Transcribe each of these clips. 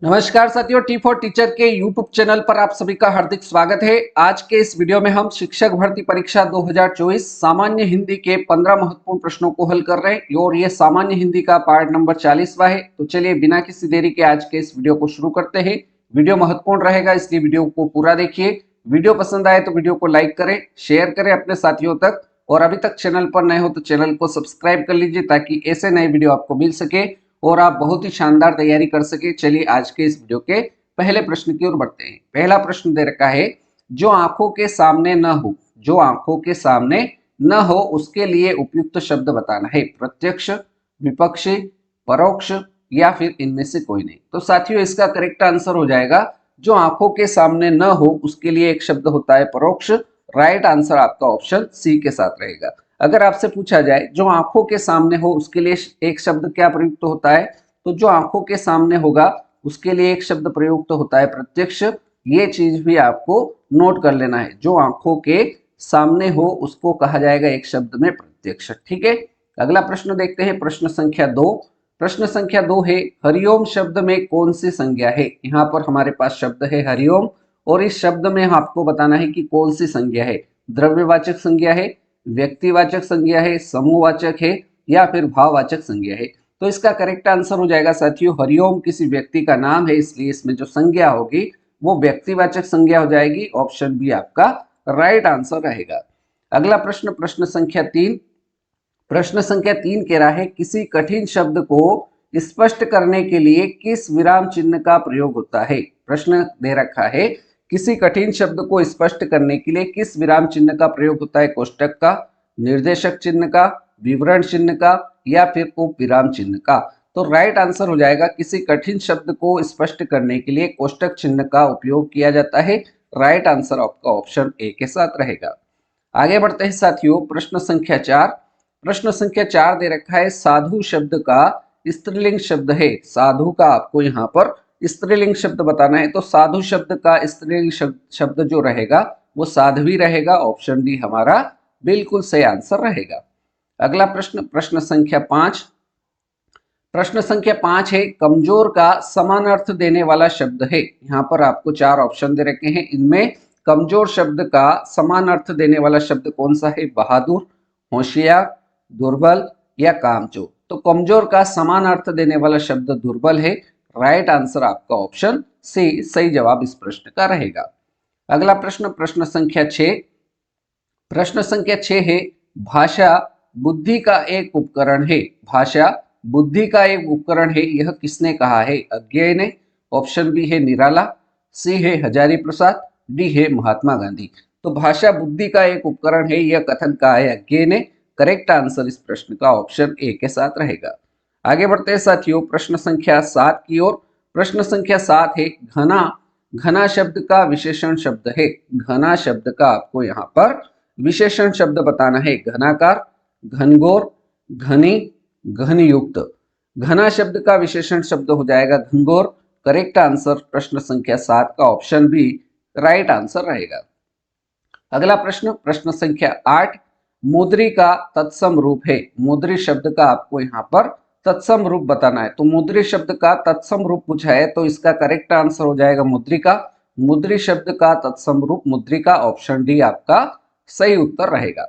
नमस्कार साथियों, T for teacher के यूट्यूब चैनल पर आप सभी का हार्दिक स्वागत है। आज के इस वीडियो में हम शिक्षक भर्ती परीक्षा 2024 सामान्य हिंदी के 15 महत्वपूर्ण प्रश्नों को हल कर रहे हैं और ये सामान्य हिंदी का पार्ट नंबर 40वां है। तो चलिए बिना किसी देरी के आज के इस वीडियो को शुरू करते हैं। वीडियो महत्वपूर्ण रहेगा, इसलिए वीडियो को पूरा देखिए। वीडियो पसंद आए तो वीडियो को लाइक करें, शेयर करें अपने साथियों तक, और अभी तक चैनल पर नए हो तो चैनल को सब्सक्राइब कर लीजिए ताकि ऐसे नए वीडियो आपको मिल सके और आप बहुत ही शानदार तैयारी कर सके। चलिए आज के इस वीडियो के पहले प्रश्न की ओर बढ़ते हैं। पहला प्रश्न दे रखा है, जो आंखों के सामने न हो, जो आंखों के सामने न हो उसके लिए उपयुक्त शब्द बताना है। प्रत्यक्ष, विपक्षी, परोक्ष या फिर इनमें से कोई नहीं। तो साथियों इसका करेक्ट आंसर हो जाएगा जो आंखों के सामने न हो उसके लिए एक शब्द होता है परोक्ष। राइट आंसर आपका ऑप्शन सी के साथ रहेगा। अगर आपसे पूछा जाए जो आंखों के सामने हो उसके लिए एक शब्द क्या प्रयुक्त होता है, तो जो आंखों के सामने होगा उसके लिए एक शब्द प्रयुक्त होता है प्रत्यक्ष। ये चीज भी आपको नोट कर लेना है, जो आंखों के सामने हो उसको कहा जाएगा एक शब्द में प्रत्यक्ष। ठीक है, अगला प्रश्न देखते हैं। प्रश्न संख्या 2। प्रश्न संख्या 2 है, हरिओम शब्द में कौन सी संज्ञा है। यहाँ पर हमारे पास शब्द है हरिओम और इस शब्द में आपको बताना है कि कौन सी संज्ञा है। द्रव्यवाचक संज्ञा है, व्यक्तिवाचक संज्ञा है, समूहवाचक है या फिर भाववाचक संज्ञा है। तो इसका करेक्ट आंसर हो जाएगा साथियों हरिओम किसी व्यक्ति का नाम है, इसलिए इसमें जो संज्ञा होगी वो व्यक्तिवाचक संज्ञा हो जाएगी। ऑप्शन बी आपका राइट आंसर रहेगा। अगला प्रश्न, प्रश्न संख्या 3। प्रश्न संख्या 3 कह रहा है, किसी कठिन शब्द को स्पष्ट करने के लिए किस विराम चिन्ह का प्रयोग होता है। प्रश्न दे रखा है, किसी कठिन शब्द को स्पष्ट करने के लिए किस विराम चिन्ह का प्रयोग होता है। कोष्टक का, निर्देशक चिन्ह का, विवरण चिन्ह का या फिर उप विराम चिन्ह का। तो राइट आंसर हो जाएगा किसी कठिन शब्द को स्पष्ट करने के लिए कोष्टक चिन्ह का उपयोग किया जाता है। राइट आंसर आपका ऑप्शन ए के साथ रहेगा। आगे बढ़ते हैं साथियों, प्रश्न संख्या 4। प्रश्न संख्या 4 दे रखा है, साधु शब्द का स्त्रीलिंग शब्द है। साधु का आपको यहाँ पर स्त्रीलिंग शब्द बताना है, तो साधु शब्द का स्त्रीलिंग शब्द जो रहेगा वो साध्वी रहेगा। ऑप्शन डी हमारा बिल्कुल सही आंसर रहेगा। अगला प्रश्न, प्रश्न संख्या 5। प्रश्न संख्या 5 है, कमजोर का समान अर्थ देने वाला शब्द है। यहाँ पर आपको 4 ऑप्शन दे रखे हैं, इनमें कमजोर शब्द का समान अर्थ देने वाला शब्द कौन सा है। बहादुर, होशियार, दुर्बल या कामचोर। तो कमजोर का समान अर्थ देने वाला शब्द दुर्बल है। राइट आंसर आपका ऑप्शन सी सही जवाब इस प्रश्न का रहेगा। अगला प्रश्न, प्रश्न संख्या 6। प्रश्न संख्या 6 है, भाषा बुद्धि का एक उपकरण है। भाषा बुद्धि का एक उपकरण है, यह किसने कहा है। अज्ञेय ने, ऑप्शन बी है निराला, सी है हजारी प्रसाद, डी है महात्मा गांधी। तो भाषा बुद्धि का एक उपकरण है, यह कथन कहा है अज्ञेय ने। करेक्ट आंसर इस प्रश्न का ऑप्शन ए के साथ रहेगा। आगे बढ़ते हैं साथियों, प्रश्न संख्या 7 की ओर। प्रश्न संख्या 7 है, घना। घना शब्द का विशेषण शब्द है। घना शब्द का आपको यहाँ पर विशेषण शब्द बताना है। घनाकार, घनघोर, घनी, घनयुक्त। घना शब्द का विशेषण शब्द हो जाएगा घनघोर। करेक्ट आंसर प्रश्न संख्या 7 का ऑप्शन बी राइट आंसर रहेगा। अगला प्रश्न, प्रश्न संख्या 8। मुद्री का तत्सम रूप है। मुद्री शब्द का आपको यहाँ पर तत्सम रूप बताना है। तो मुद्री शब्द का तत्सम रूप पूछा है, तो इसका करेक्ट आंसर हो जाएगा मुद्रिका। मुद्री शब्द का तत्सम रूप मुद्रिका। ऑप्शन डी आपका सही उत्तर रहेगा।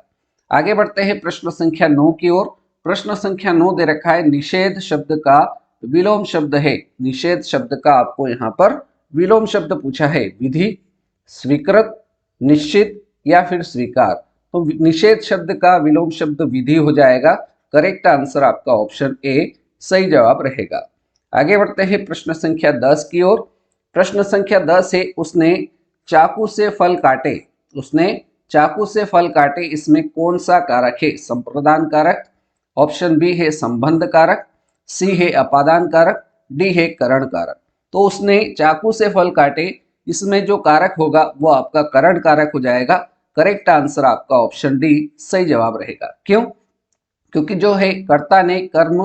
आगे बढ़ते हैं प्रश्न संख्या 9 की ओर। प्रश्न संख्या 9 दे रखा है, निषेध शब्द का विलोम शब्द है। निषेध शब्द का आपको यहाँ पर विलोम शब्द पूछा है। विधि, स्वीकृत, निश्चित या फिर स्वीकार। तो निषेध शब्द का विलोम शब्द विधि हो जाएगा। करेक्ट आंसर आपका ऑप्शन ए सही जवाब रहेगा। आगे बढ़ते हैं प्रश्न संख्या 10 की ओर। प्रश्न संख्या 10 है, उसने चाकू से फल काटे। उसने चाकू से फल काटे, इसमें कौन सा कारक है। संप्रदान कारक, ऑप्शन बी है संबंध कारक, सी है अपादान कारक, डी है करण कारक। तो उसने चाकू से फल काटे, इसमें जो कारक होगा वो आपका करण कारक हो जाएगा। करेक्ट आंसर आपका ऑप्शन डी सही जवाब रहेगा। क्यों? क्योंकि जो है कर्ता ने कर्म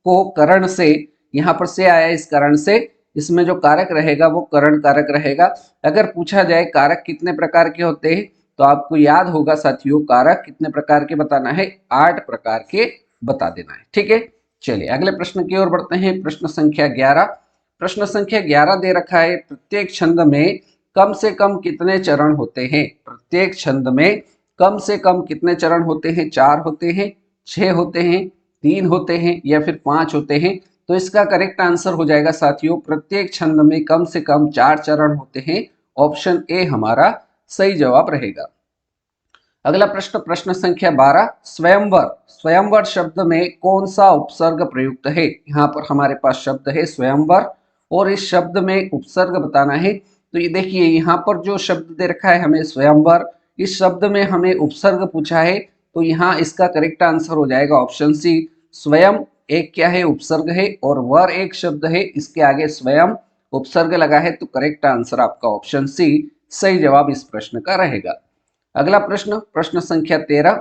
को करण से, यहाँ पर से आया इस कारण से, इसमें जो कारक रहेगा वो करण कारक रहेगा। अगर पूछा जाए कारक कितने प्रकार के होते हैं, तो आपको याद होगा साथियों कारक कितने प्रकार के बताना है, 8 प्रकार के बता देना है। ठीक है, चलिए अगले प्रश्न की ओर बढ़ते हैं। प्रश्न संख्या 11। प्रश्न संख्या 11 दे रखा है, प्रत्येक छंद में कम से कम कितने चरण होते हैं? प्रत्येक छंद में कम से कम कितने चरण होते हैं? 4 होते हैं, 6 होते हैं, 3 होते हैं या फिर 5 होते हैं? तो इसका करेक्ट आंसर हो जाएगा साथियों, प्रत्येक छंद में कम से कम 4 चरण होते हैं। ऑप्शन ए हमारा सही जवाब रहेगा। अगला प्रश्न, प्रश्न संख्या 12, स्वयंवर। स्वयंवर शब्द में कौन सा उपसर्ग प्रयुक्त है? यहाँ पर हमारे पास शब्द है स्वयंवर और इस शब्द में उपसर्ग बताना है। तो ये देखिए, यहाँ पर जो शब्द दे रखा है हमें स्वयंवर, इस शब्द में हमें उपसर्ग पूछा है, तो यहाँ इसका करेक्ट आंसर हो जाएगा ऑप्शन सी। स्वयं एक क्या है? उपसर्ग है, और वर एक शब्द है, इसके आगे स्वयं उपसर्ग लगा है, तो करेक्ट आंसर आपका ऑप्शन सी सही जवाब इस प्रश्न का रहेगा। अगला प्रश्न, प्रश्न संख्या 13।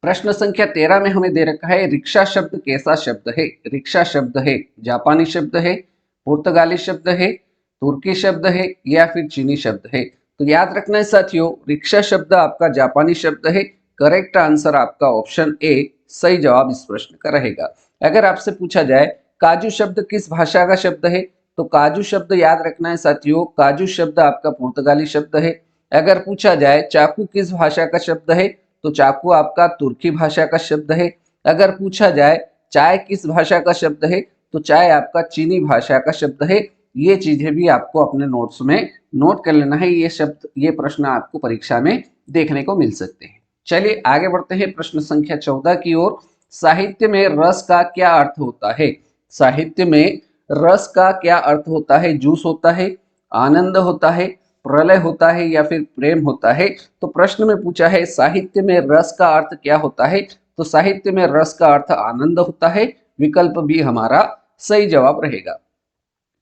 प्रश्न संख्या 13 में हमें दे रखा है, रिक्शा शब्द कैसा शब्द है? रिक्शा शब्द है जापानी शब्द है, पुर्तगाली शब्द है, तुर्की शब्द है या फिर चीनी शब्द है? तो याद रखना है साथियों, रिक्शा शब्द आपका जापानी शब्द है। करेक्ट आंसर आपका ऑप्शन ए सही जवाब इस प्रश्न का रहेगा। अगर आपसे पूछा जाए काजू शब्द किस भाषा का शब्द है, तो काजू शब्द याद रखना है साथियों, काजू शब्द आपका पुर्तगाली शब्द है। अगर पूछा जाए चाकू किस भाषा का शब्द है, तो चाकू आपका तुर्की भाषा का शब्द है। अगर पूछा जाए चाय किस भाषा का शब्द है, तो चाय आपका चीनी भाषा का शब्द है। ये चीजें भी आपको अपने नोट्स में नोट कर लेना है, ये शब्द, ये प्रश्न आपको परीक्षा में देखने को मिल सकते हैं। चलिए आगे बढ़ते हैं प्रश्न संख्या 14 की ओर। साहित्य में रस का क्या अर्थ होता है? साहित्य में रस का क्या अर्थ होता है? जूस होता है, आनंद होता है, प्रलय होता है या फिर प्रेम होता है? तो प्रश्न में पूछा है साहित्य में रस का अर्थ क्या होता है, तो साहित्य में रस का अर्थ आनंद होता है। विकल्प बी हमारा सही जवाब रहेगा।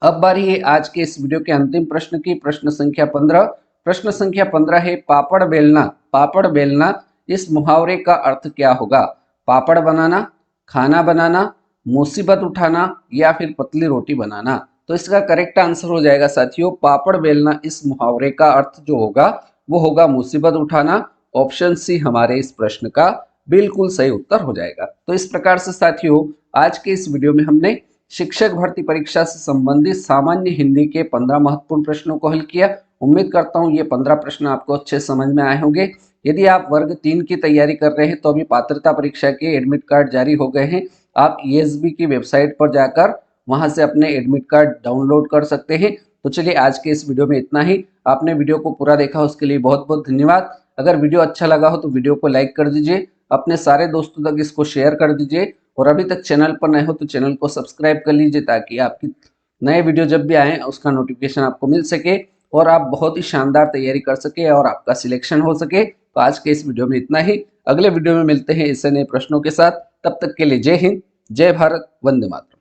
अब बारी है आज के इस वीडियो के अंतिम प्रश्न की, प्रश्न संख्या 15। प्रश्न संख्या 15 है, पापड़ बेलना। पापड़ बेलना इस मुहावरे का अर्थ क्या होगा? पापड़ बनाना, खाना बनाना, मुसीबत उठाना या फिर पतली रोटी बनाना? तो इसका करेक्ट आंसर हो जाएगा साथियों, पापड़ बेलना इस मुहावरे का अर्थ जो होगा वो होगा मुसीबत उठाना। ऑप्शन सी हमारे इस प्रश्न का बिल्कुल सही उत्तर हो जाएगा। तो इस प्रकार से साथियों आज के इस वीडियो में हमने शिक्षक भर्ती परीक्षा से संबंधित सामान्य हिंदी के 15 महत्वपूर्ण प्रश्नों को हल किया। उम्मीद करता हूं ये 15 प्रश्न आपको अच्छे समझ में आए होंगे। यदि आप वर्ग 3 की तैयारी कर रहे हैं तो अभी पात्रता परीक्षा के एडमिट कार्ड जारी हो गए हैं। आप ईएसबी की वेबसाइट पर जाकर वहां से अपने एडमिट कार्ड डाउनलोड कर सकते हैं। तो चलिए आज के इस वीडियो में इतना ही। आपने वीडियो को पूरा देखा उसके लिए बहुत बहुत धन्यवाद। अगर वीडियो अच्छा लगा हो तो वीडियो को लाइक कर दीजिए, अपने सारे दोस्तों तक इसको शेयर कर दीजिए, और अभी तक चैनल पर नए हो तो चैनल को सब्सक्राइब कर लीजिए ताकि आपकी नए वीडियो जब भी आए उसका नोटिफिकेशन आपको मिल सके और आप बहुत ही शानदार तैयारी कर सके और आपका सिलेक्शन हो सके। तो आज के इस वीडियो में इतना ही। अगले वीडियो में मिलते हैं ऐसे नए प्रश्नों के साथ। तब तक के लिए जय हिंद, जय भारत, वंदे मातरम।